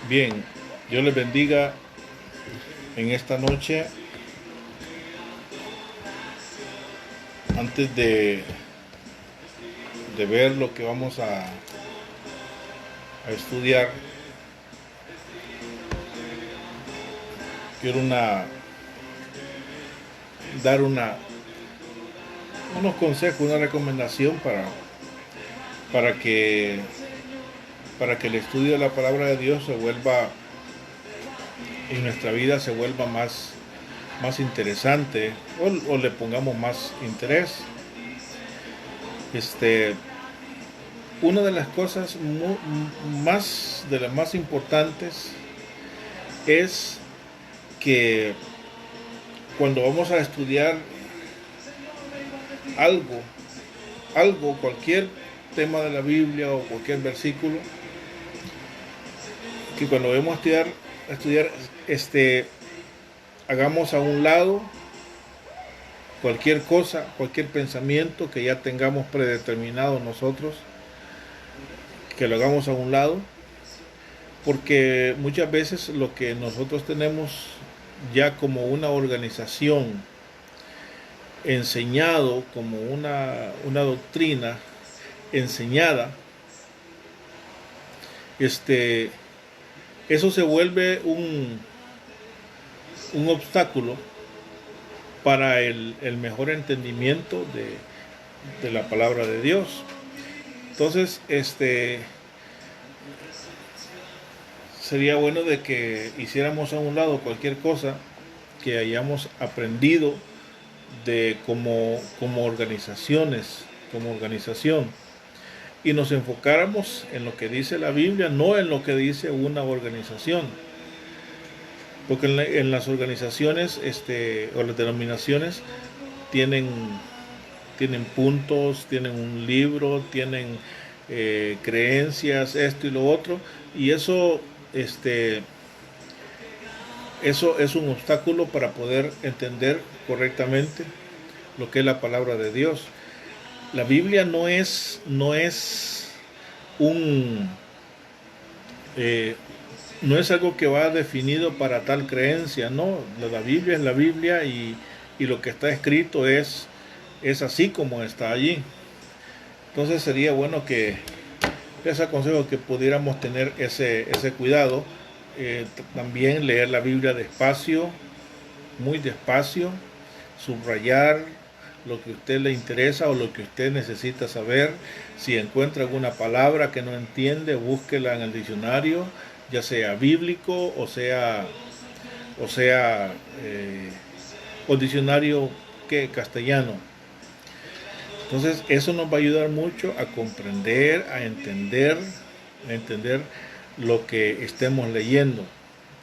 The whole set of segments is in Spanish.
Bien, Dios les bendiga en esta noche. Antes de ver lo que vamos a estudiar, quiero dar unos consejos, una recomendación para que, para que el estudio de la palabra de Dios se vuelva, en nuestra vida se vuelva más interesante o le pongamos más interés. Este, una de las cosas de las más importantes es que cuando vamos a estudiar algo, cualquier tema de la Biblia o cualquier versículo, que cuando vamos a estudiar, hagamos a un lado cualquier cosa, cualquier pensamiento que ya tengamos predeterminado nosotros, que lo hagamos a un lado, porque muchas veces lo que nosotros tenemos ya como una organización enseñado, como una doctrina enseñada, eso se vuelve un obstáculo para el mejor entendimiento de la palabra de Dios. Entonces, sería bueno de que hiciéramos a un lado cualquier cosa que hayamos aprendido de como organizaciones, como organización, y nos enfocáramos en lo que dice la Biblia, no en lo que dice una organización. Porque en las organizaciones o las denominaciones tienen, tienen puntos, tienen un libro, tienen creencias, esto y lo otro, y eso es un obstáculo para poder entender correctamente lo que es la palabra de Dios. La Biblia no es un eh, no es algo que va definido para tal creencia, no. La Biblia es la Biblia y lo que está escrito es así como está allí. Entonces sería bueno que les aconsejo que pudiéramos tener ese cuidado. También leer la Biblia despacio, muy despacio, subrayar lo que a usted le interesa o lo que usted necesita saber. Si encuentra alguna palabra que no entiende, búsquela en el diccionario, ya sea bíblico o sea o diccionario que castellano. Entonces eso nos va a ayudar mucho a comprender, a entender lo que estemos leyendo.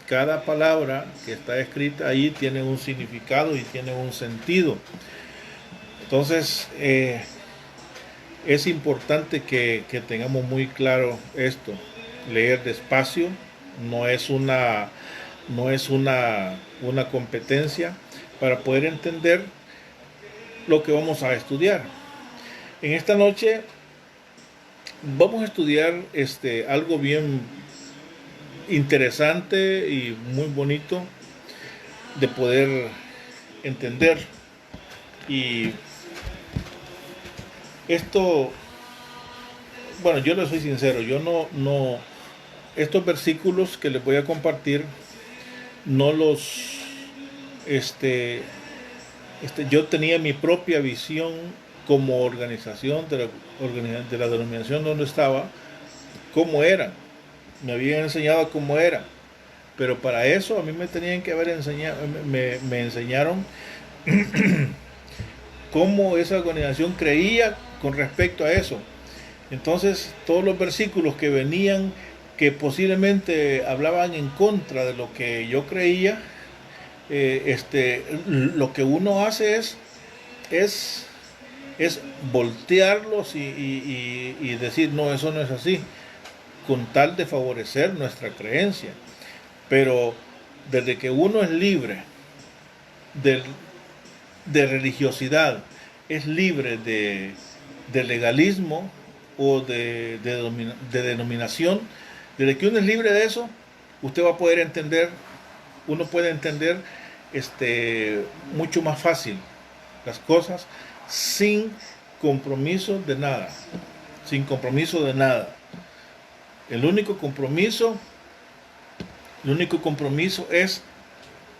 Cada palabra que está escrita ahí tiene un significado y tiene un sentido. Entonces, es importante que tengamos muy claro esto. Leer despacio no es una competencia para poder entender lo que vamos a estudiar. En esta noche vamos a estudiar algo bien interesante y muy bonito de poder entender. Y esto, bueno, yo les soy sincero, yo estos versículos que les voy a compartir, no los, este, yo tenía mi propia visión como organización de la denominación donde estaba, cómo eran, me habían enseñado cómo era, pero para eso a mí me tenían que haber enseñado, me enseñaron cómo esa organización creía con respecto a eso. Entonces, todos los versículos que venían, que posiblemente hablaban en contra de lo que yo creía, lo que uno hace es, es voltearlos y decir, no, eso no es así, con tal de favorecer nuestra creencia. Pero desde que uno es libre de, de religiosidad, es libre de legalismo o de denominación, desde que uno es libre de eso, usted va a poder entender, uno puede entender mucho más fácil las cosas sin compromiso de nada, sin compromiso de nada. El único compromiso es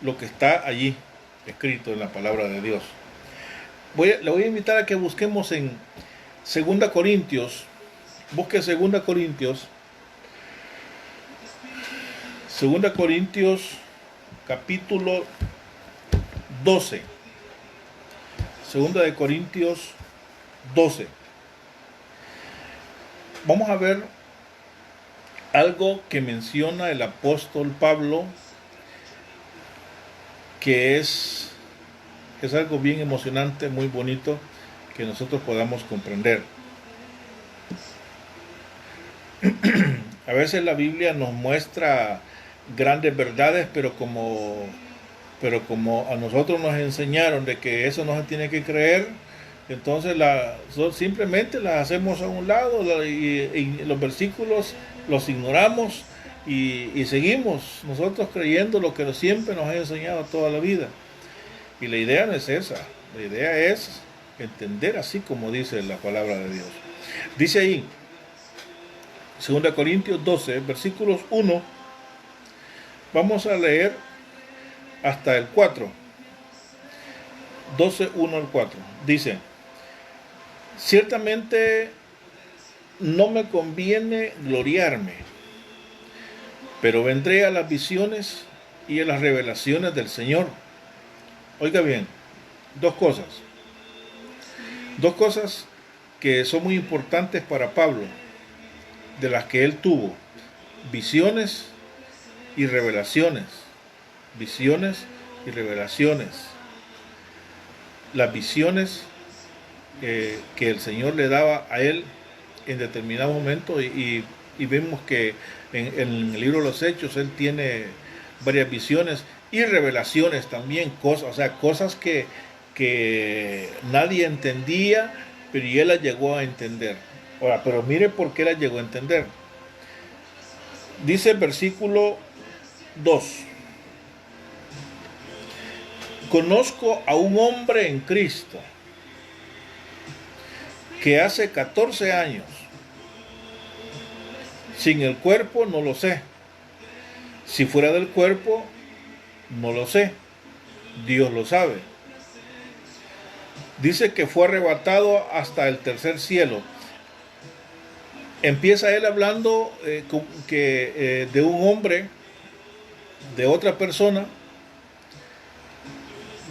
lo que está allí escrito en la palabra de Dios. Le voy a invitar a que busquemos en 2 Corintios, busque 2 Corintios, 2 Corintios capítulo 12. 2 de Corintios 12. Vamos a ver algo que menciona el apóstol Pablo, que es algo bien emocionante, muy bonito, que nosotros podamos comprender. A veces la Biblia nos muestra grandes verdades, pero como a nosotros nos enseñaron de que eso no se tiene que creer, entonces simplemente las hacemos a un lado y los versículos los ignoramos y seguimos nosotros creyendo lo que siempre nos ha enseñado toda la vida. Y la idea no es esa, la idea es entender así como dice la palabra de Dios. Dice ahí, 2 Corintios 12, versículos 1, vamos a leer hasta el 4. 12, 1 al 4. Dice: ciertamente no me conviene gloriarme, pero vendré a las visiones y a las revelaciones del Señor. Oiga bien, dos cosas que son muy importantes para Pablo, de las que él tuvo: visiones y revelaciones. Visiones y revelaciones. Las visiones que el Señor le daba a él en determinado momento, y vemos que en el libro de los Hechos él tiene varias visiones y revelaciones también, cosas que nadie entendía, pero él las llegó a entender. Ahora, pero mire por qué las llegó a entender. Dice el versículo 2: conozco a un hombre en Cristo que hace 14 años, sin el cuerpo no lo sé, si fuera del cuerpo no lo sé, Dios lo sabe. Dice que fue arrebatado hasta el tercer cielo. Empieza él hablando de un hombre, de otra persona,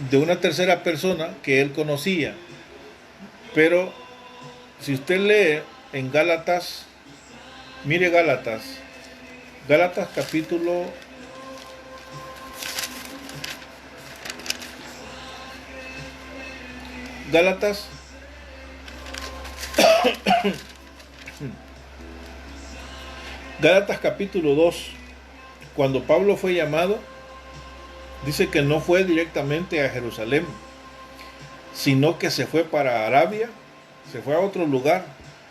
de una tercera persona que él conocía. Pero si usted lee en Gálatas, mire Gálatas capítulo 2, cuando Pablo fue llamado, dice que no fue directamente a Jerusalén, sino que se fue para Arabia, se fue a otro lugar.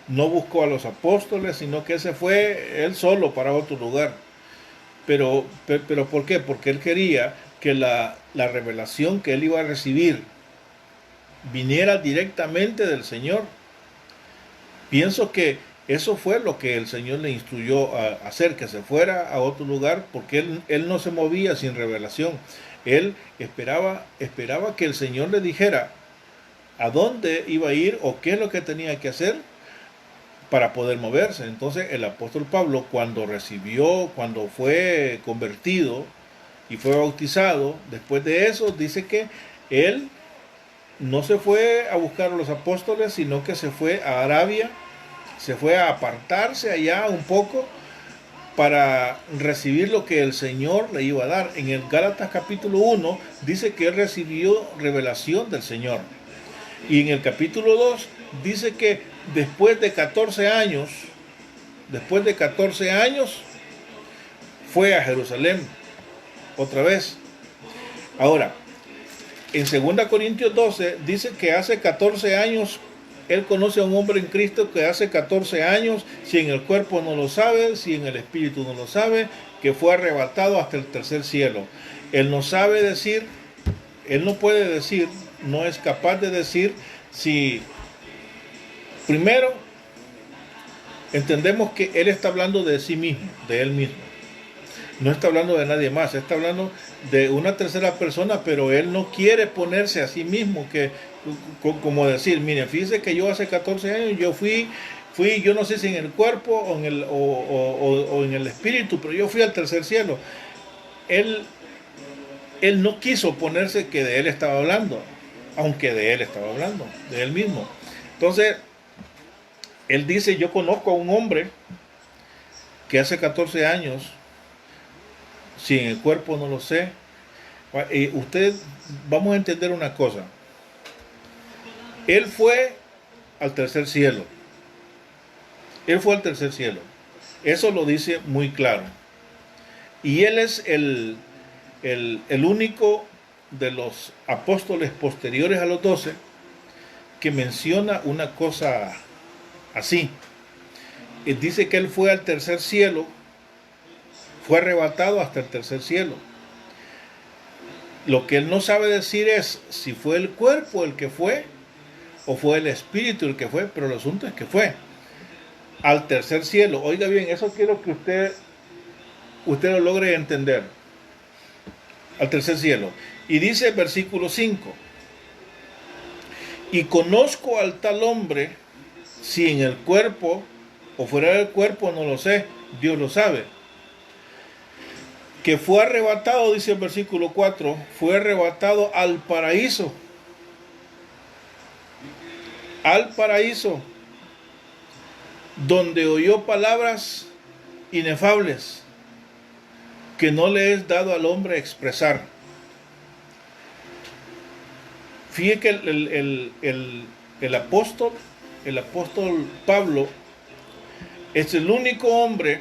No buscó a los apóstoles, sino que se fue él solo para otro lugar. Pero ¿por qué? Porque él quería que la revelación que él iba a recibir viniera directamente del Señor. Pienso que eso fue lo que el Señor le instruyó a hacer, que se fuera a otro lugar, porque él no se movía sin revelación. Él esperaba que el Señor le dijera a dónde iba a ir o qué es lo que tenía que hacer para poder moverse. Entonces el apóstol Pablo, cuando fue convertido y fue bautizado, después de eso dice que él no se fue a buscar a los apóstoles, sino que se fue a Arabia, se fue a apartarse allá un poco para recibir lo que el Señor le iba a dar. En el Gálatas capítulo 1 dice que él recibió revelación del Señor. Y en el capítulo 2 dice que después de 14 años fue a Jerusalén otra vez. Ahora, en 2 Corintios 12 dice que hace 14 años él conoce a un hombre en Cristo que hace 14 años, si en el cuerpo no lo sabe, si en el espíritu no lo sabe, que fue arrebatado hasta el tercer cielo. Él no sabe decir, él no puede decir, no es capaz de decir si, primero, entendemos que él está hablando de sí mismo, de él mismo. No está hablando de nadie más, está hablando de una tercera persona, pero él no quiere ponerse a sí mismo, que como decir, miren, fíjense que yo hace 14 años yo fui, yo no sé si en el cuerpo o en el espíritu, pero yo fui al tercer cielo. Él, él no quiso ponerse que de él estaba hablando, aunque de él estaba hablando, de él mismo. Entonces, él dice, yo conozco a un hombre que hace 14 años, si en el cuerpo no lo sé, usted, vamos a entender una cosa. Él fue al tercer cielo. Él fue al tercer cielo. Eso lo dice muy claro. Y él es el único de los apóstoles posteriores a los 12 que menciona una cosa así. Él dice que él fue al tercer cielo, fue arrebatado hasta el tercer cielo. Lo que él no sabe decir es si fue el cuerpo el que fue o fue el espíritu el que fue, pero el asunto es que fue al tercer cielo. Oiga bien, eso quiero que usted lo logre entender. Al tercer cielo. Y dice el versículo 5: y conozco al tal hombre, si en el cuerpo o fuera del cuerpo no lo sé, Dios lo sabe, que fue arrebatado, dice el versículo 4, fue arrebatado al paraíso. Al paraíso, donde oyó palabras inefables que no le es dado al hombre expresar. Fíjate que el apóstol Pablo es el único hombre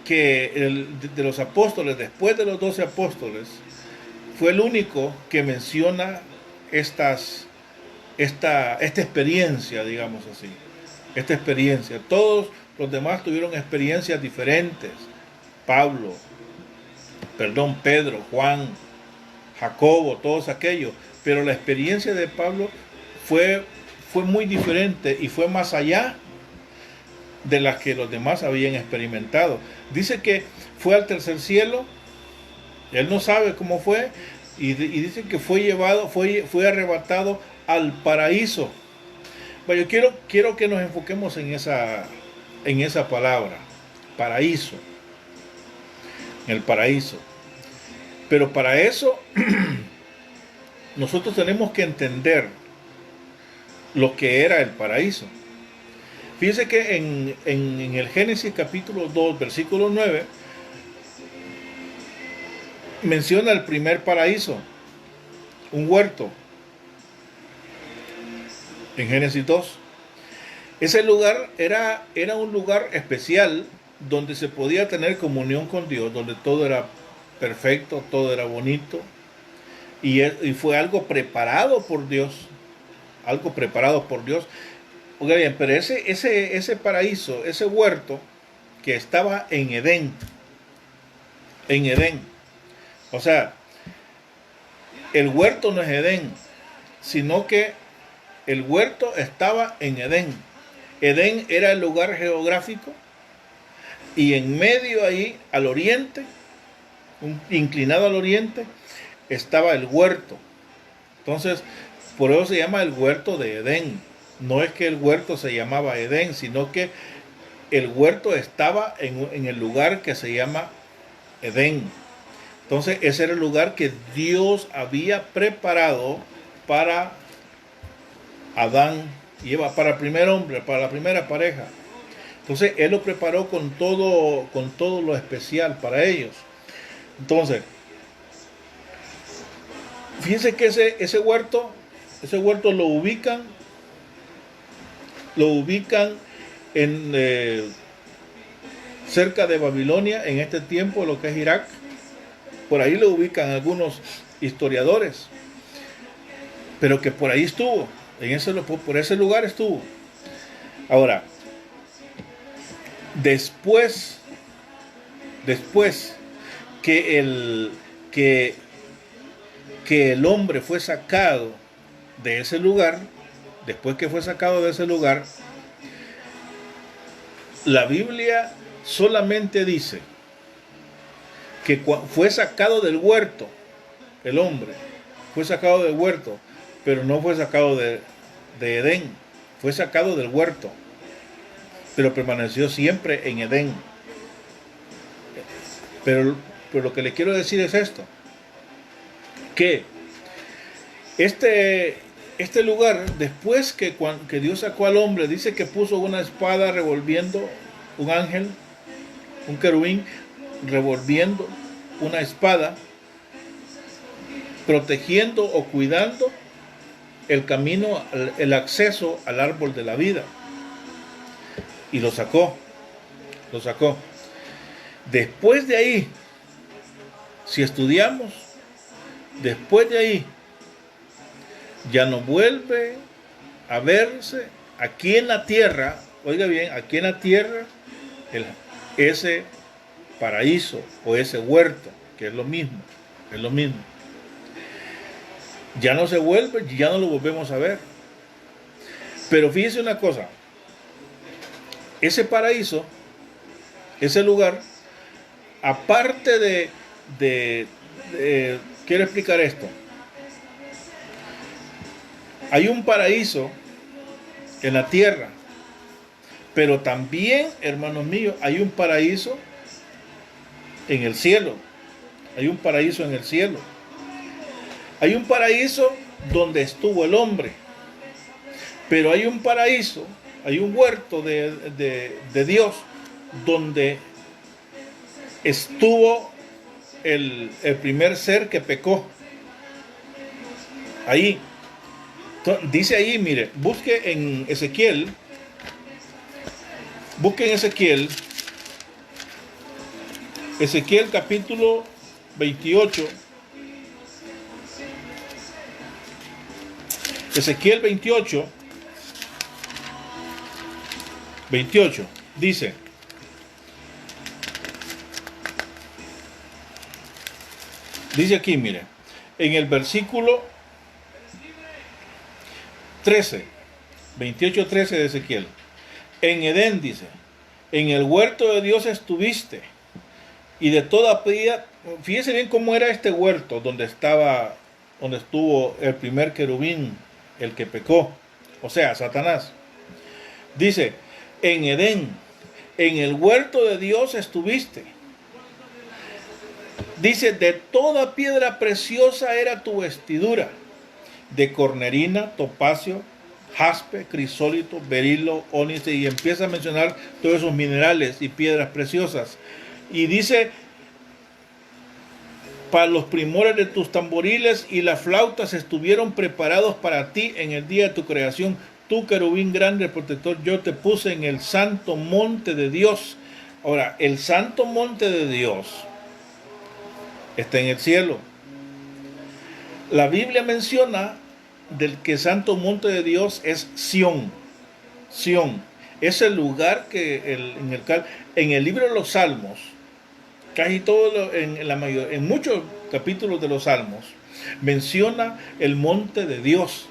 que de los apóstoles, después de los 12 apóstoles, fue el único que menciona esta experiencia, digamos así. Esta experiencia. Todos los demás tuvieron experiencias diferentes. Pedro, Juan, Jacobo, todos aquellos. Pero la experiencia de Pablo fue muy diferente y fue más allá de las que los demás habían experimentado. Dice que fue al tercer cielo. Él no sabe cómo fue. Y dice que fue arrebatado al paraíso. Bueno, yo quiero que nos enfoquemos en esa palabra, paraíso, en el paraíso. Pero para eso nosotros tenemos que entender lo que era el paraíso. Fíjense que en el Génesis capítulo 2, versículo 9, menciona el primer paraíso, un huerto. En Génesis 2. Ese lugar era un lugar especial donde se podía tener comunión con Dios, donde todo era perfecto, todo era bonito. Y fue algo preparado por Dios. Algo preparado por Dios. Oiga bien, pero ese paraíso, ese huerto que estaba en Edén. En Edén. O sea, el huerto no es Edén, sino que el huerto estaba en Edén. Edén era el lugar geográfico y en medio ahí, al oriente, inclinado al oriente, estaba el huerto. Entonces, por eso se llama el huerto de Edén. No es que el huerto se llamaba Edén, sino que el huerto estaba en el lugar que se llama Edén. Entonces, ese era el lugar que Dios había preparado para Adán y Eva, para el primer hombre, para la primera pareja. Entonces él lo preparó con todo lo especial para ellos. Entonces, fíjense que ese huerto lo ubican en cerca de Babilonia, en este tiempo, lo que es Irak. Por ahí lo ubican algunos historiadores. pero que por ahí estuvo, por ese lugar estuvo. Ahora, después que que, que el hombre fue sacado de ese lugar, después que fue sacado de ese lugar, la Biblia solamente dice que fue sacado del huerto, el hombre fue sacado del huerto, pero no fue sacado de Edén, fue sacado del huerto, pero permaneció siempre en Edén. Pero lo que le quiero decir es esto, que este lugar, después que Dios sacó al hombre, dice que puso una espada revolviendo, un ángel, un querubín, revolviendo una espada, protegiendo o cuidando el camino, el acceso al árbol de la vida. Y lo sacó. Después de ahí, si estudiamos, después de ahí, ya no vuelve a verse aquí en la tierra, oiga bien, aquí en la tierra, ese paraíso o ese huerto, que es lo mismo. Ya no se vuelve, ya no lo volvemos a ver. Pero fíjese una cosa, ese paraíso, ese lugar, aparte quiero explicar esto. Hay un paraíso en la tierra, pero también, hermanos míos, hay un paraíso en el cielo. Hay un paraíso en el cielo. Hay un paraíso donde estuvo el hombre. Pero hay un paraíso, hay un huerto de Dios donde estuvo el primer ser que pecó. Ahí. Dice ahí, mire, busque en Ezequiel capítulo 28. Ezequiel 28 dice: dice aquí, mire, en el versículo 13, 28:13 de Ezequiel: en Edén, dice, en el huerto de Dios estuviste, y de toda piedra. Fíjese bien cómo era este huerto donde estuvo el primer querubín, el que pecó, o sea, Satanás. Dice: en Edén, en el huerto de Dios estuviste. Dice: de toda piedra preciosa era tu vestidura, de cornerina, topacio, jaspe, crisólito, berilo, ónice, y empieza a mencionar todos esos minerales y piedras preciosas. Y dice: para los primores de tus tamboriles y las flautas estuvieron preparados para ti en el día de tu creación. Tú, querubín grande, protector, yo te puse en el santo monte de Dios. Ahora, el santo monte de Dios está en el cielo. La Biblia menciona del que santo monte de Dios es Sión. Sión es el lugar que en el libro de los Salmos, casi todo, en muchos capítulos de los Salmos, menciona el monte de Dios.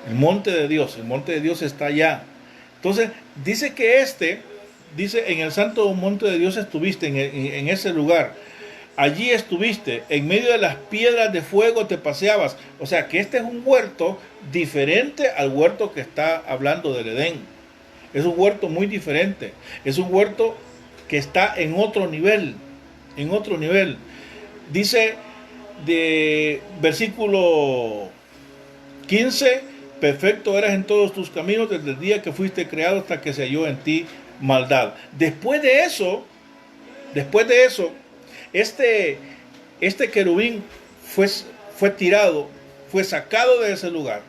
El monte de Dios está allá. Entonces, dice que dice: en el santo monte de Dios estuviste, en ese lugar. Allí estuviste, en medio de las piedras de fuego te paseabas. O sea, que este es un huerto diferente al huerto que está hablando del Edén. Es un huerto muy diferente. Es un huerto que está en otro nivel. Dice de versículo 15: perfecto eras en todos tus caminos desde el día que fuiste creado hasta que se halló en ti maldad. Después de eso, este querubín fue tirado, fue sacado de ese lugar.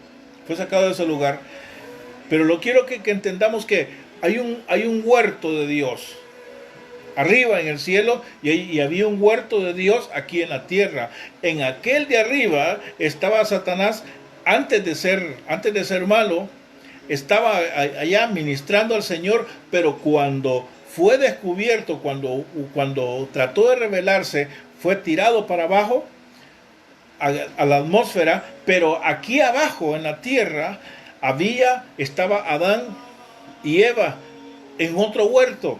Pero lo quiero que entendamos que hay un huerto de Dios arriba en el cielo, y había un huerto de Dios aquí en la tierra. En aquel de arriba estaba Satanás antes de ser malo, estaba allá ministrando al Señor, pero cuando fue descubierto, cuando trató de rebelarse, fue tirado para abajo a la atmósfera, pero aquí abajo en la tierra estaba Adán y Eva en otro huerto.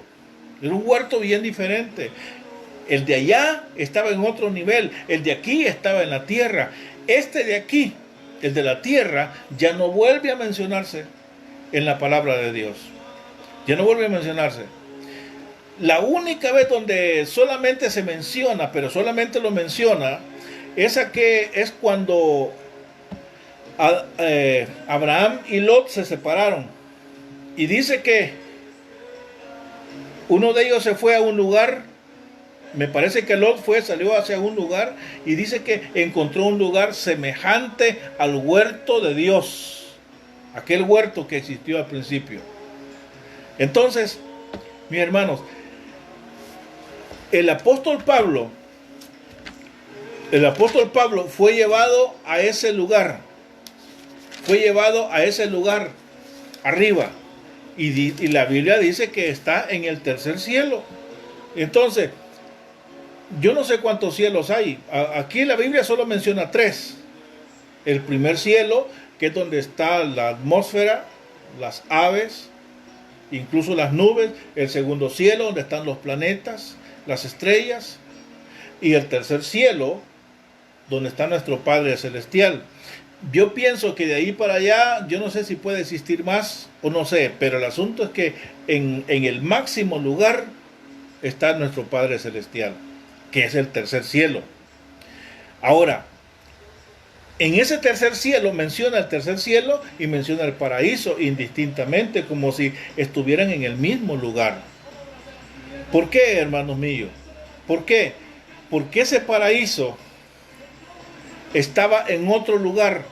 Era un huerto bien diferente. El de allá estaba en otro nivel, el de aquí estaba en la tierra. Este de aquí, el de la tierra, ya no vuelve a mencionarse en la palabra de Dios. Ya no vuelve a mencionarse. La única vez donde solamente se menciona, pero solamente lo menciona, es cuando Abraham y Lot se separaron. Y dice que uno de ellos se fue a un lugar, me parece que Lot salió hacia un lugar y dice que encontró un lugar semejante al huerto de Dios, aquel huerto que existió al principio. Entonces, mis hermanos, el apóstol Pablo fue llevado a ese lugar, arriba, y la Biblia dice que está en el tercer cielo. Entonces, yo no sé cuántos cielos hay. Aquí la Biblia solo menciona 3. El primer cielo, que es donde está la atmósfera, las aves, incluso las nubes. El segundo cielo, donde están los planetas, las estrellas. Y el tercer cielo, donde está nuestro Padre Celestial. Yo pienso que de ahí para allá, yo no sé si puede existir más o no sé, pero el asunto es que en el máximo lugar está nuestro Padre Celestial, que es el tercer cielo. Ahora, en ese tercer cielo menciona el tercer cielo y menciona el paraíso indistintamente, como si estuvieran en el mismo lugar. ¿Por qué, hermanos míos? ¿Por qué? Porque ese paraíso estaba en otro lugar,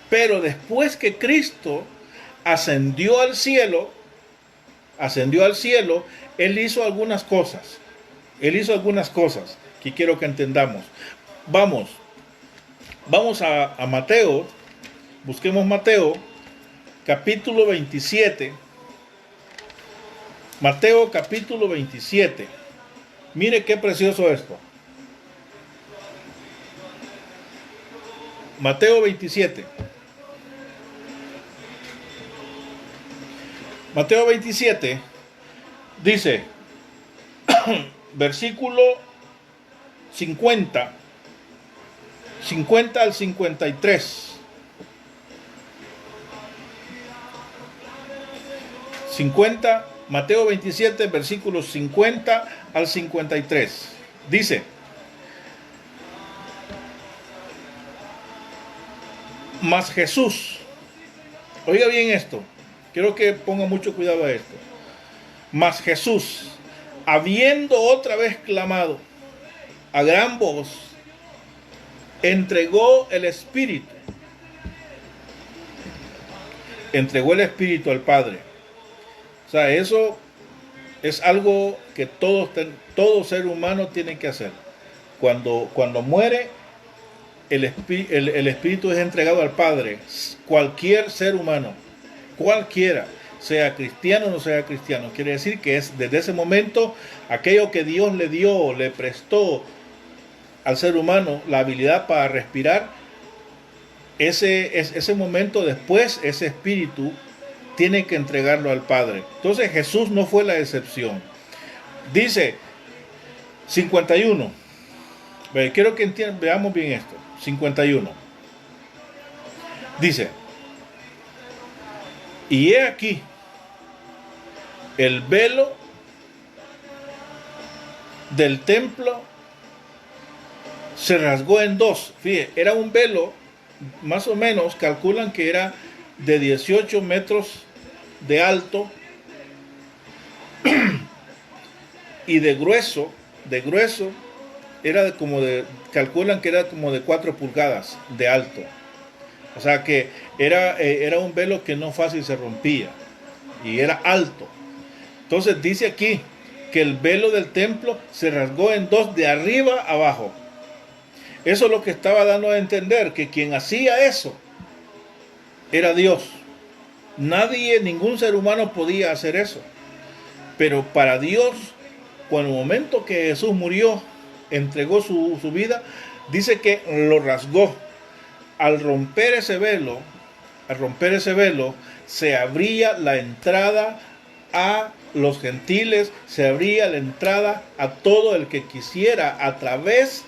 pero después que Cristo ascendió al cielo, Él hizo algunas cosas. Que quiero que entendamos. Vamos a Mateo, busquemos Mateo, capítulo 27. Mateo, capítulo 27. Mire qué precioso esto. Mateo 27. Mateo 27 dice, versículo 50 al 53. 50, Mateo 27, versículos 50 al 53. Dice, mas Jesús, oiga bien esto, quiero que ponga mucho cuidado a esto. Mas Jesús, habiendo otra vez clamado a gran voz, entregó el Espíritu al Padre. O sea, eso es algo que todo ser humano tiene que hacer. Cuando muere, el Espíritu es entregado al Padre. Cualquier ser humano, cualquiera, sea cristiano o no sea cristiano, quiere decir que es desde ese momento aquello que Dios le prestó al ser humano, la habilidad para respirar, ese momento después, ese espíritu tiene que entregarlo al Padre. Entonces Jesús no fue la excepción. Dice 51. Quiero que veamos bien esto. 51. Dice, y he aquí, el velo del templo se rasgó en dos. Fíjate, era un velo, más o menos, calculan que era de 18 metros de alto y de grueso, calculan que era como de 4 pulgadas de alto. O sea que era un velo que no fácil se rompía y era alto. Entonces dice aquí que el velo del templo se rasgó en dos de arriba a abajo. Eso es lo que estaba dando a entender, que quien hacía eso era Dios. Nadie, ningún ser humano podía hacer eso. Pero para Dios, cuando el momento que Jesús murió, entregó su vida, dice que lo rasgó. Al romper ese velo, se abría la entrada a los gentiles, se abría la entrada a todo el que quisiera a través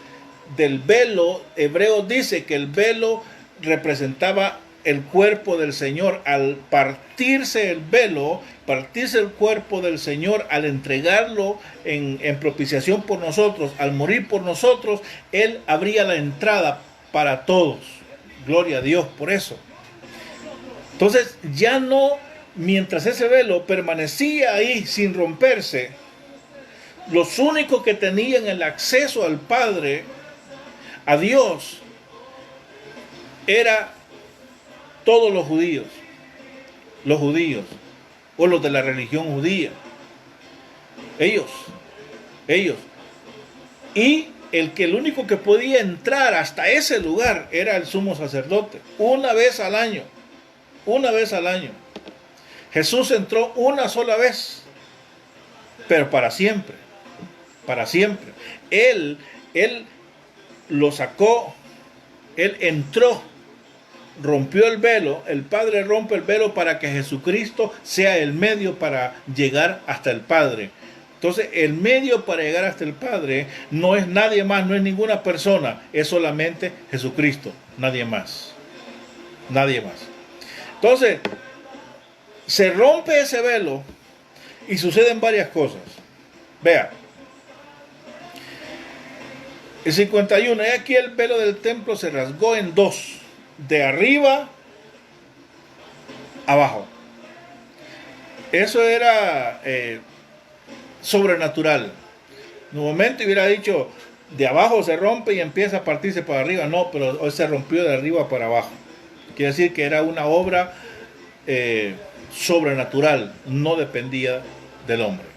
del velo. Hebreos dice que el velo representaba el cuerpo del Señor. Al partirse el velo, partirse el cuerpo del Señor, al entregarlo en propiciación por nosotros, al morir por nosotros, Él abría la entrada para todos. Gloria a Dios por eso. Entonces ya no, mientras ese velo permanecía ahí sin romperse, los únicos que tenían el acceso al Padre, a Dios, era todos los judíos o los de la religión judía. Ellos. Y el único que podía entrar hasta ese lugar era el sumo sacerdote, una vez al año. Jesús entró una sola vez, pero para siempre. Él lo sacó, Él entró, rompió el velo. El Padre rompe el velo para que Jesucristo sea el medio para llegar hasta el Padre. Entonces, el medio para llegar hasta el Padre no es nadie más, no es ninguna persona, es solamente Jesucristo, nadie más. Entonces, se rompe ese velo y suceden varias cosas. Vea, el 51, y aquí el velo del templo se rasgó en dos, de arriba abajo. Eso era sobrenatural. En un momento hubiera dicho, de abajo se rompe y empieza a partirse para arriba. No, pero hoy se rompió de arriba para abajo. Quiere decir que era una obra sobrenatural, no dependía del hombre.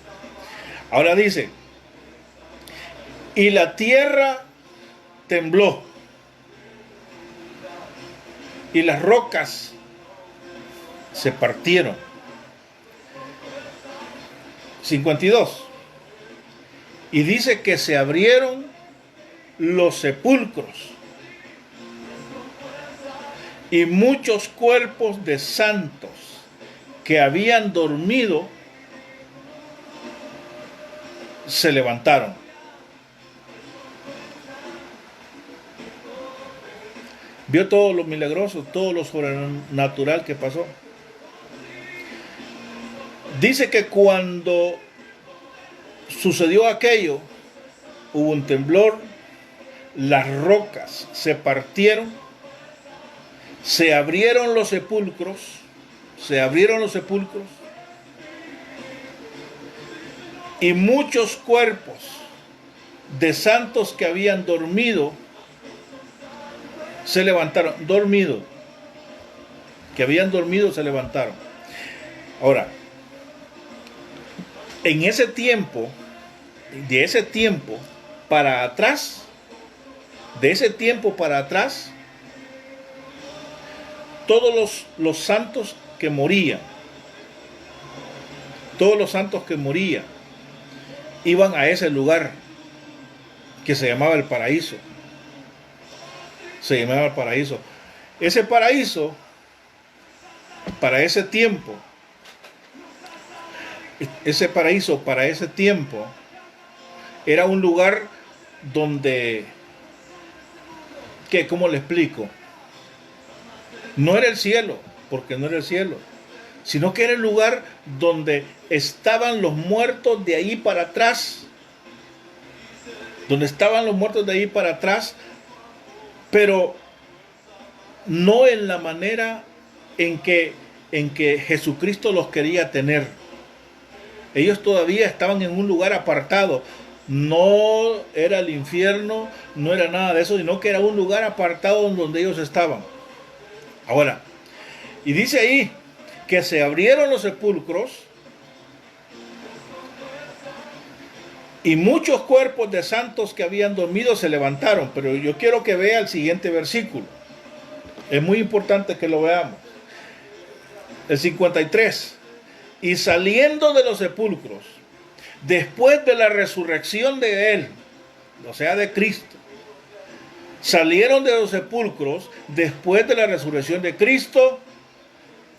Ahora dice, y la tierra tembló, y las rocas se partieron. 52. Y dice que se abrieron los sepulcros, y muchos cuerpos de santos que habían dormido se levantaron. Vio todo lo milagroso, todo lo sobrenatural que pasó. Dice que cuando sucedió aquello, hubo un temblor, las rocas se partieron, se abrieron los sepulcros, y muchos cuerpos de santos que habían dormido se levantaron. Se levantaron. Ahora, en ese tiempo, de ese tiempo para atrás, todos los santos que morían, iban a ese lugar que se llamaba el paraíso. Ese paraíso, para ese tiempo, era un lugar donde, ¿cómo le explico? No era el cielo, porque no era el cielo, sino que era el lugar donde estaban los muertos de ahí para atrás. Pero no en la manera en que Jesucristo los quería tener. Ellos todavía estaban en un lugar apartado. No era el infierno, no era nada de eso, sino que era un lugar apartado donde ellos estaban. Ahora, y dice ahí que se abrieron los sepulcros Y muchos cuerpos de santos que habían dormido se levantaron. Pero yo quiero que vea el siguiente versículo. Es muy importante que lo veamos. El 53. Y saliendo de los sepulcros, después de la resurrección de él, o sea, de Cristo, salieron de los sepulcros después de la resurrección de Cristo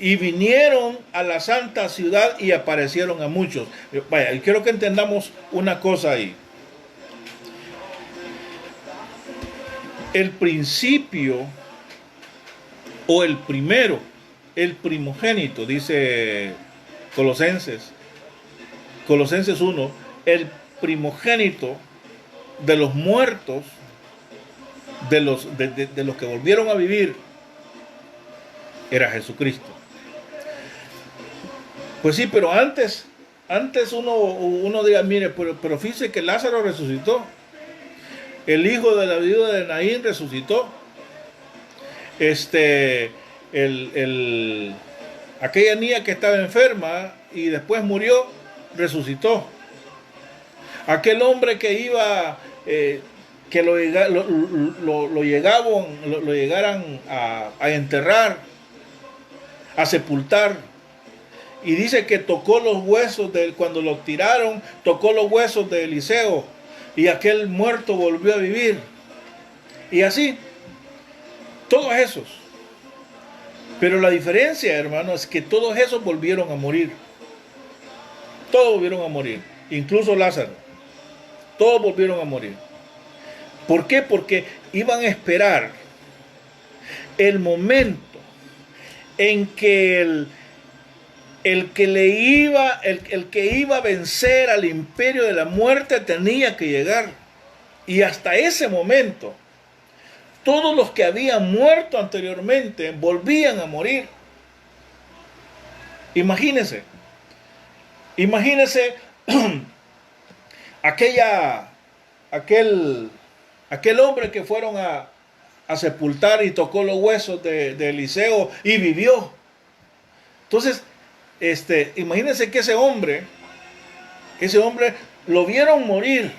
y vinieron a la santa ciudad y aparecieron a muchos. Vaya, y quiero que entendamos una cosa ahí. El principio o el primero, el primogénito, dice Colosenses 1, el primogénito de los muertos, de los que volvieron a vivir, era Jesucristo. Pues sí, pero antes uno diga, mire, pero fíjese que Lázaro resucitó. El hijo de la viuda de Naín resucitó. Aquella niña que estaba enferma y después murió, resucitó. Aquel hombre que iba, que lo llegaran a enterrar, a sepultar, y dice que tocó los huesos cuando lo tiraron, tocó los huesos de Eliseo, y aquel muerto volvió a vivir. Y así, todos esos. Pero la diferencia, hermano, es que todos esos volvieron a morir. Todos volvieron a morir. Incluso Lázaro. Todos volvieron a morir. ¿Por qué? Porque iban a esperar el momento en que el que iba a vencer al imperio de la muerte tenía que llegar. Y hasta ese momento, todos los que habían muerto anteriormente volvían a morir. Imagínense aquel hombre que fueron a sepultar y tocó los huesos de Eliseo y vivió. Entonces, imagínense que ese hombre lo vieron morir,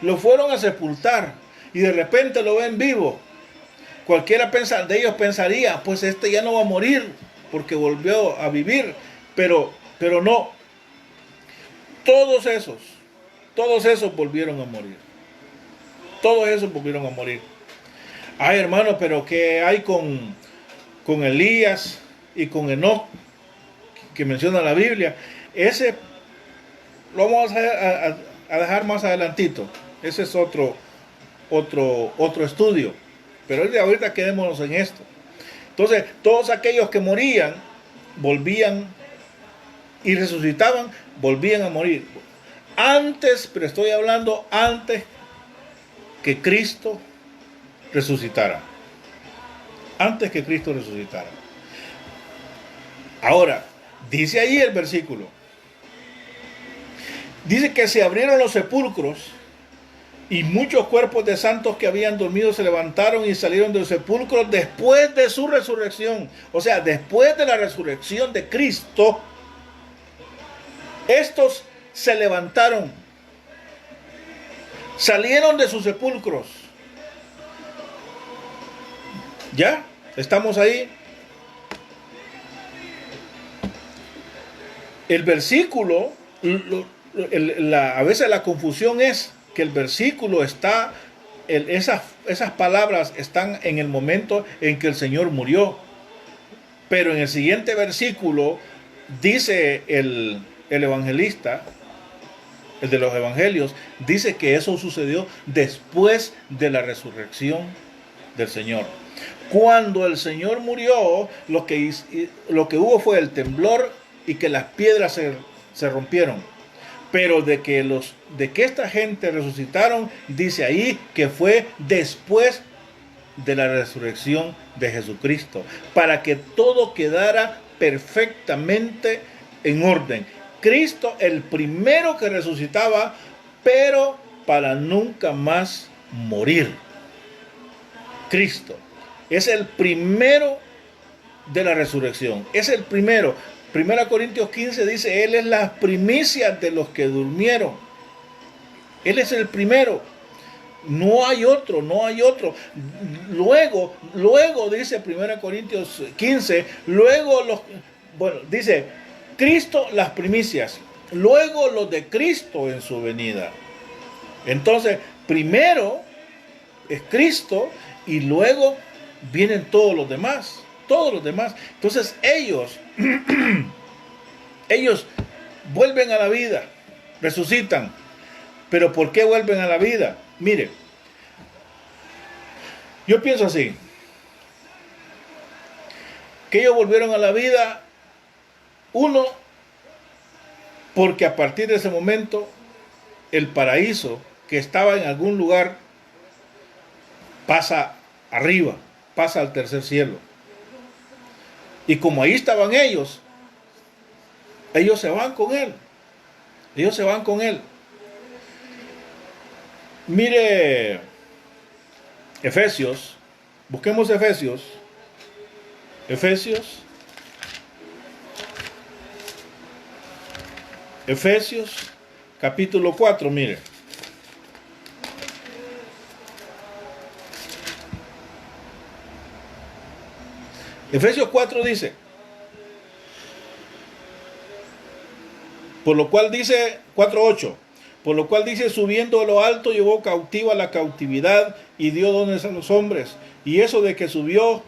lo fueron a sepultar y de repente lo ven vivo. Cualquiera de ellos pensaría, pues ya no va a morir porque volvió a vivir, pero no. Todos esos volvieron a morir. Todos esos volvieron a morir. Ay, hermano, pero ¿qué hay con Elías y con Enoc que menciona la Biblia? Ese lo vamos a dejar más adelantito. Ese es otro estudio. Pero ahorita quedémonos en esto. Entonces, todos aquellos que morían, volvían y resucitaban, volvían a morir. Pero estoy hablando antes que Cristo resucitara. Antes que Cristo resucitara. Ahora, dice ahí el versículo. Dice que se abrieron los sepulcros y muchos cuerpos de santos que habían dormido se levantaron y salieron de los sepulcros después de su resurrección. O sea, después de la resurrección de Cristo, estos se levantaron, salieron de sus sepulcros. ¿Ya? ¿Estamos ahí? El versículo, a veces la confusión es que el versículo está, esas palabras están en el momento en que el Señor murió. Pero en el siguiente versículo dice el evangelista, el de los evangelios, dice que eso sucedió después de la resurrección del Señor. Cuando el Señor murió, lo que hubo fue el temblor y que las piedras se rompieron. Pero de que esta gente resucitaron, dice ahí que fue después de la resurrección de Jesucristo, para que todo quedara perfectamente en orden. Cristo, el primero que resucitaba, pero para nunca más morir. Cristo es el primero de la resurrección, es el primero. 1 Corintios 15 dice, Él es las primicias de los que durmieron. Él es el primero. No hay otro, no hay otro. Luego dice 1 Corintios 15, dice, Cristo las primicias, luego los de Cristo en su venida. Entonces, primero es Cristo y luego vienen todos los demás. Entonces ellos vuelven a la vida, resucitan. ¿Pero por qué vuelven a la vida? Mire, yo pienso así, que ellos volvieron a la vida, uno, porque a partir de ese momento, el paraíso que estaba en algún lugar pasa arriba, pasa al tercer cielo. Y como ahí estaban ellos se van con él. Ellos se van con él. Mire, Efesios, busquemos Efesios capítulo 4, mire. Efesios 4 dice, por lo cual dice, 4:8, por lo cual dice, subiendo a lo alto llevó cautiva la cautividad y dio dones a los hombres. Y eso de que subió,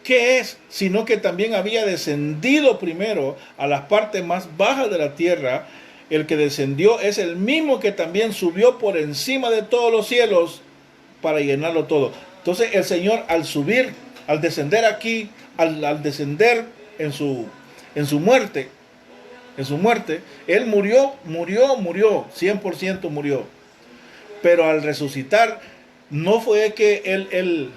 ¿qué es? Sino que también había descendido primero a las partes más bajas de la tierra. El que descendió es el mismo que también subió por encima de todos los cielos para llenarlo todo. Entonces el Señor al subir, al descender aquí, al descender en su muerte, Él murió, 100% murió. Pero al resucitar, no fue que Él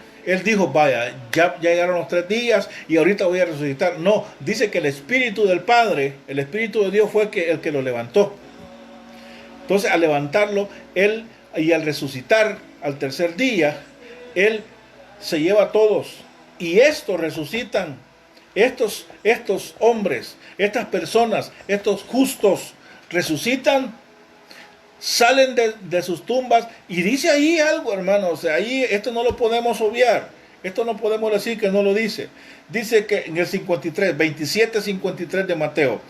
dijo, vaya, ya llegaron los 3 días y ahorita voy a resucitar. No, dice que el Espíritu del Padre, el Espíritu de Dios fue el que lo levantó. Entonces al levantarlo, Él, y al resucitar al tercer día, Él se lleva a todos. Y estos resucitan. Estos hombres, estas personas, estos justos, resucitan, salen de sus tumbas, y dice ahí algo, hermanos, o sea, ahí esto no lo podemos obviar, esto no podemos decir que no lo dice. Dice que en el 27:53 de Mateo,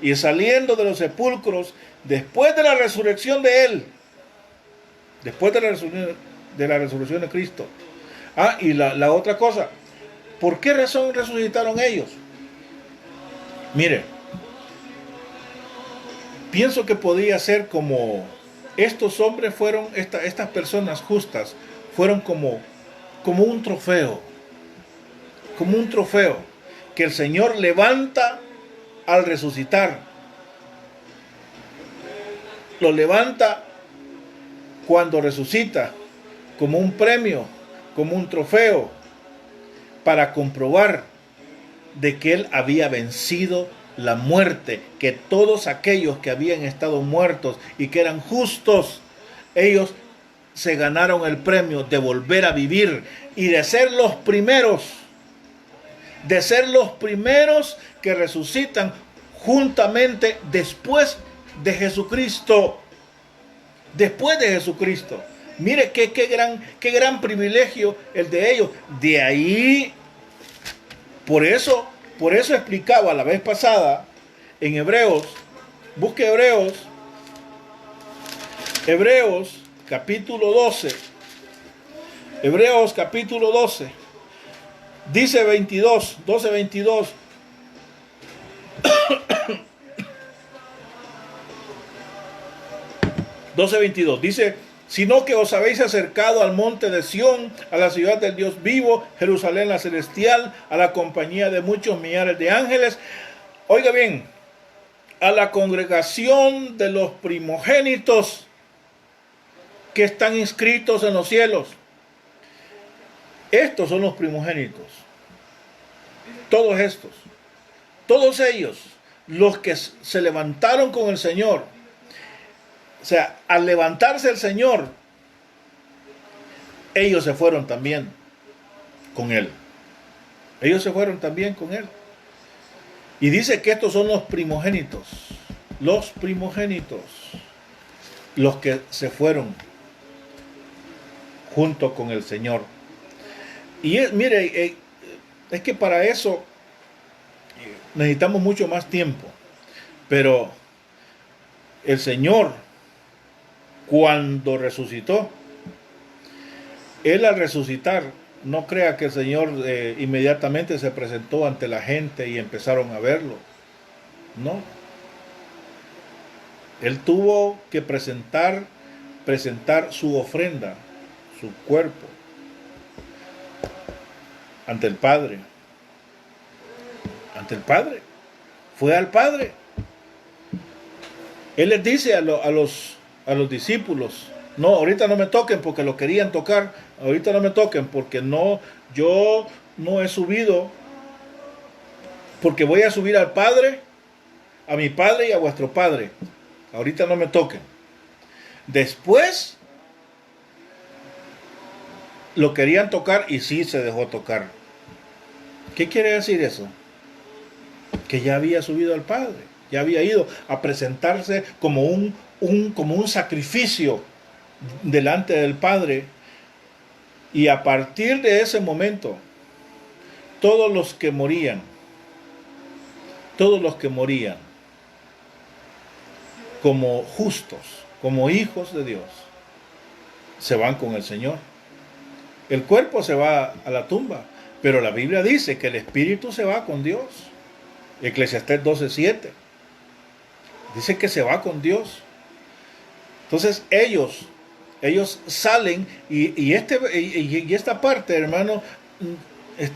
y saliendo de los sepulcros, después de la resurrección de Él, después de la resurrección de Cristo. Y la otra cosa, ¿por qué razón resucitaron ellos? Mire, pienso que podía ser como estos hombres fueron, estas personas justas, fueron como un trofeo, que el Señor levanta al resucitar. Lo levanta cuando resucita, como un premio, como un trofeo, para comprobar de que Él había vencido la muerte, que todos aquellos que habían estado muertos y que eran justos, ellos se ganaron el premio de volver a vivir y de ser los primeros que resucitan juntamente después de Jesucristo. Mire qué gran privilegio el de ellos. De ahí, por eso explicaba la vez pasada en Hebreos, busque Hebreos capítulo 12. Hebreos capítulo 12. Dice 12:22. Dice, sino que os habéis acercado al monte de Sión, a la ciudad del Dios vivo, Jerusalén la celestial, a la compañía de muchos millares de ángeles. Oiga bien, a la congregación de los primogénitos que están inscritos en los cielos. Estos son los primogénitos. Todos ellos, los que se levantaron con el Señor. O sea, al levantarse el Señor, ellos se fueron también con Él. Y dice que estos son los primogénitos. los que se fueron junto con el Señor. Y mire, es que para eso necesitamos mucho más tiempo. Pero el Señor, cuando resucitó, Él al resucitar, no crea que el Señor inmediatamente se presentó ante la gente y empezaron a verlo. No. Él tuvo que presentar su ofrenda, su cuerpo, ante el Padre. Ante el Padre. Fue al Padre. Él les dice a los discípulos, no, ahorita no me toquen porque lo querían tocar, ahorita no me toquen porque yo no he subido, porque voy a subir al Padre, a mi Padre y a vuestro Padre. Ahorita no me toquen. Después lo querían tocar y sí se dejó tocar. ¿Qué quiere decir eso? Que ya había subido al Padre, ya había ido a presentarse como un sacrificio delante del Padre, y a partir de ese momento todos los que morían como justos, como hijos de Dios, se van con el Señor. El cuerpo se va a la tumba, pero la Biblia dice que el espíritu se va con Dios. Eclesiastés 12:7 dice que se va con Dios. Entonces ellos salen y esta parte, hermano,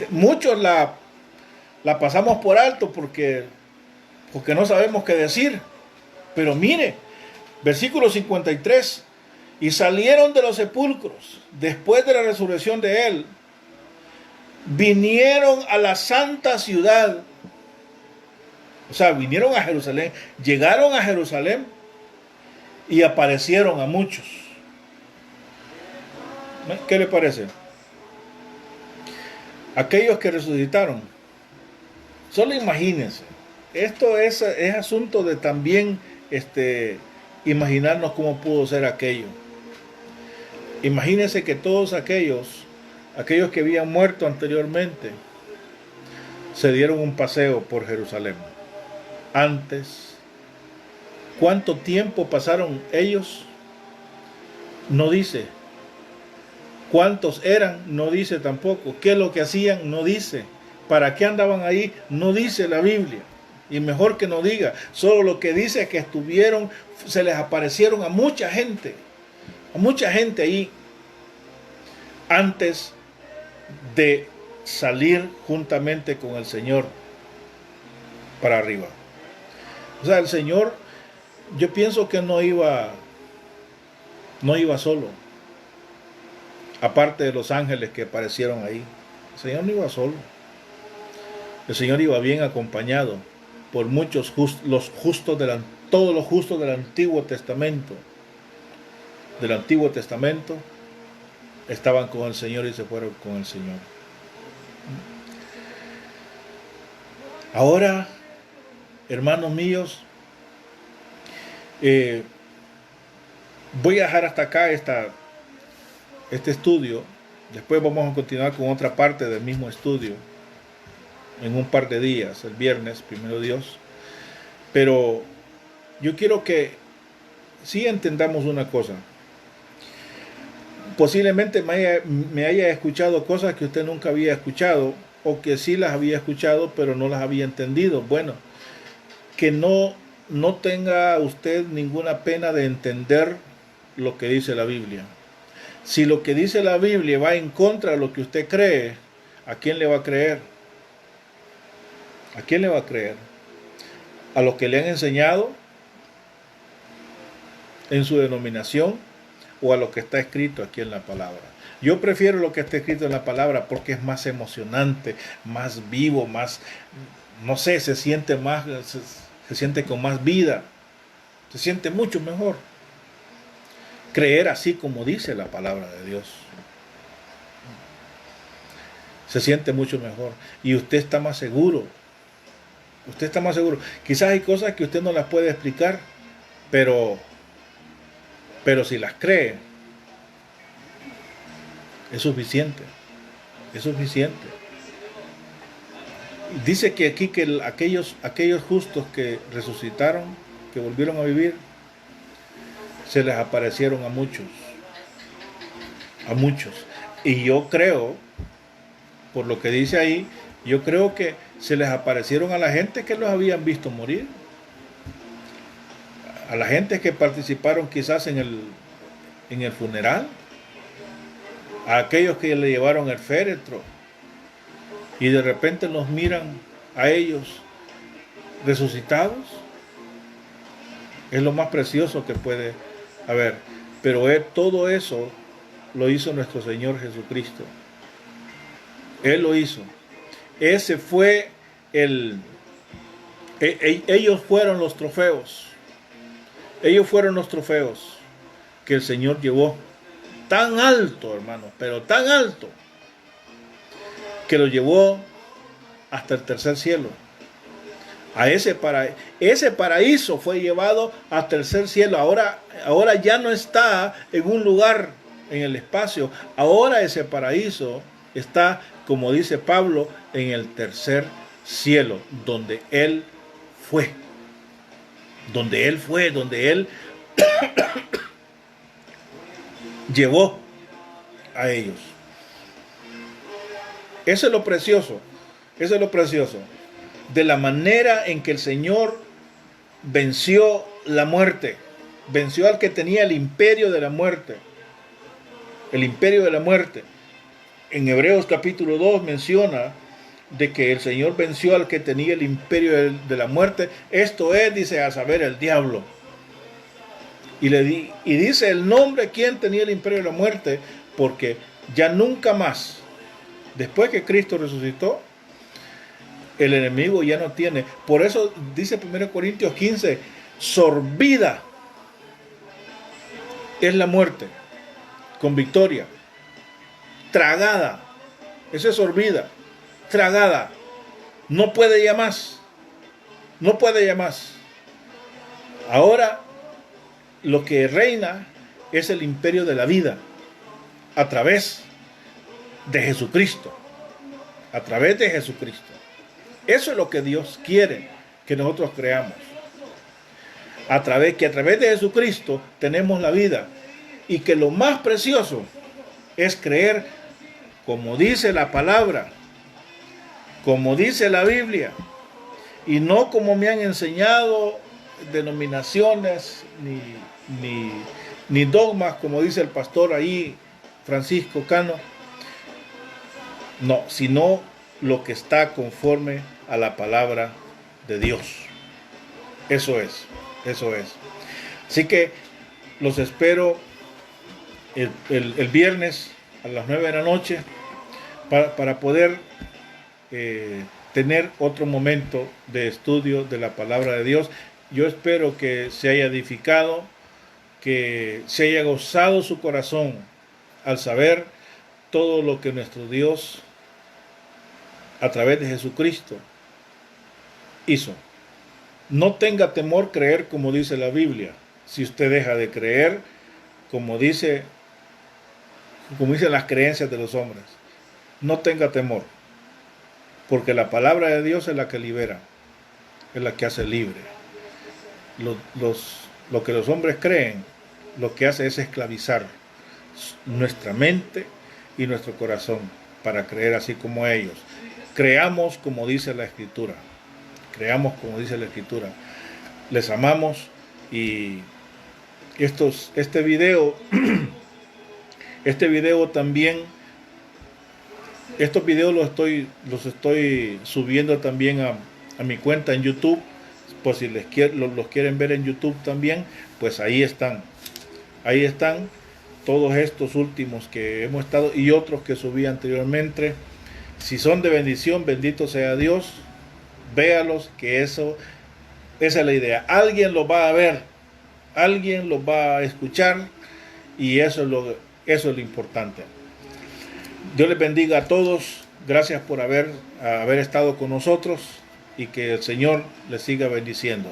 muchos la pasamos por alto porque no sabemos qué decir. Pero mire, versículo 53, y salieron de los sepulcros después de la resurrección de él, vinieron a la santa ciudad. O sea, vinieron a Jerusalén, llegaron a Jerusalén y aparecieron a muchos. ¿Qué le parece? Aquellos que resucitaron. Solo imagínense. Esto es asunto de también imaginarnos cómo pudo ser aquello. Imagínense que todos aquellos que habían muerto anteriormente se dieron un paseo por Jerusalén. Antes, ¿cuánto tiempo pasaron ellos? No dice. ¿Cuántos eran? No dice tampoco. ¿Qué es lo que hacían? No dice. ¿Para qué andaban ahí? No dice la Biblia. Y mejor que no diga. Solo lo que dice es que estuvieron, se les aparecieron a mucha gente ahí antes de salir juntamente con el Señor para arriba. O sea, el Señor, yo pienso que no iba solo. Aparte de los ángeles que aparecieron ahí, el Señor no iba solo. El Señor iba bien acompañado por muchos todos los justos del Antiguo Testamento. Del Antiguo Testamento estaban con el Señor y se fueron con el Señor. Ahora, hermanos míos, voy a dejar hasta acá este estudio. Después vamos a continuar con otra parte del mismo estudio en un par de días, el viernes, primero Dios. Pero yo quiero que sí entendamos una cosa. Posiblemente me haya escuchado cosas que usted nunca había escuchado, o que sí las había escuchado pero no las había entendido. Bueno, que no tenga usted ninguna pena de entender lo que dice la Biblia. Si lo que dice la Biblia va en contra de lo que usted cree, ¿a quién le va a creer? ¿A quién le va a creer? ¿A los que le han enseñado en su denominación o a lo que está escrito aquí en la palabra? Yo prefiero lo que está escrito en la palabra porque es más emocionante, más vivo, más, no sé, se siente con más vida, se siente mucho mejor creer así como dice la palabra de Dios. Se siente mucho mejor y usted está más seguro. Quizás hay cosas que usted no las puede explicar, pero Pero si las cree, es suficiente. Es suficiente. Dice que aquí que aquellos justos que resucitaron, que volvieron a vivir, se les aparecieron a muchos. A muchos. Y yo creo, por lo que dice ahí, yo creo que se les aparecieron a la gente que los habían visto morir. A la gente que participaron quizás en el funeral. A aquellos que le llevaron el féretro. Y de repente los miran a ellos resucitados. Es lo más precioso que puede haber. Pero todo eso lo hizo nuestro Señor Jesucristo. Él lo hizo. Ese fue ellos fueron los trofeos. Ellos fueron los trofeos que el Señor llevó. Tan alto, hermano, pero tan alto, que lo llevó hasta el tercer cielo. Ese paraíso fue llevado hasta el tercer cielo. Ahora ya no está en un lugar en el espacio. Ahora ese paraíso está, como dice Pablo, en el tercer cielo, donde Él fue. Donde Él llevó a ellos. Eso es lo precioso. Eso es lo precioso. De la manera en que el Señor venció la muerte. Venció al que tenía el imperio de la muerte. El imperio de la muerte. En Hebreos capítulo 2 menciona de que el Señor venció al que tenía el imperio de la muerte. Esto es, dice, a saber, el diablo. Y dice el nombre quien tenía el imperio de la muerte, porque ya nunca más, después que Cristo resucitó, el enemigo ya no tiene. Por eso dice 1 Corintios 15, sorbida es la muerte, con victoria. Tragada, eso es sorbida, tragada. No puede ya más, no puede ya más. Ahora lo que reina es el imperio de la vida a través de Jesucristo. A través de Jesucristo. Eso es lo que Dios quiere que nosotros creamos. Que a través de Jesucristo tenemos la vida. Y que lo más precioso es creer como dice la palabra, como dice la Biblia, y no como me han enseñado denominaciones ni dogmas, como dice el pastor ahí, Francisco Cano. No, sino lo que está conforme a la palabra de Dios. Eso es. Así que los espero el viernes a las 9 de la noche para poder tener otro momento de estudio de la palabra de Dios. Yo espero que se haya edificado, que se haya gozado su corazón al saber todo lo que nuestro Dios a través de Jesucristo hizo. No tenga temor creer como dice la Biblia. Si usted deja de creer como dicen las creencias de los hombres, no tenga temor, porque la palabra de Dios es la que libera, es la que hace libre. Lo que los hombres creen, lo que hace es esclavizar nuestra mente y nuestro corazón para creer así como ellos. Creamos como dice la Escritura. Creamos como dice la Escritura. Les amamos y este video también, estos videos los estoy subiendo también a mi cuenta en YouTube. Por si los quieren ver en YouTube también, pues ahí están todos estos últimos que hemos estado y otros que subí anteriormente. Si son de bendición, bendito sea Dios, véalos, que esa es la idea. Alguien los va a ver, alguien los va a escuchar, y eso es lo importante. Dios les bendiga a todos. Gracias por haber estado con nosotros, y que el Señor les siga bendiciendo.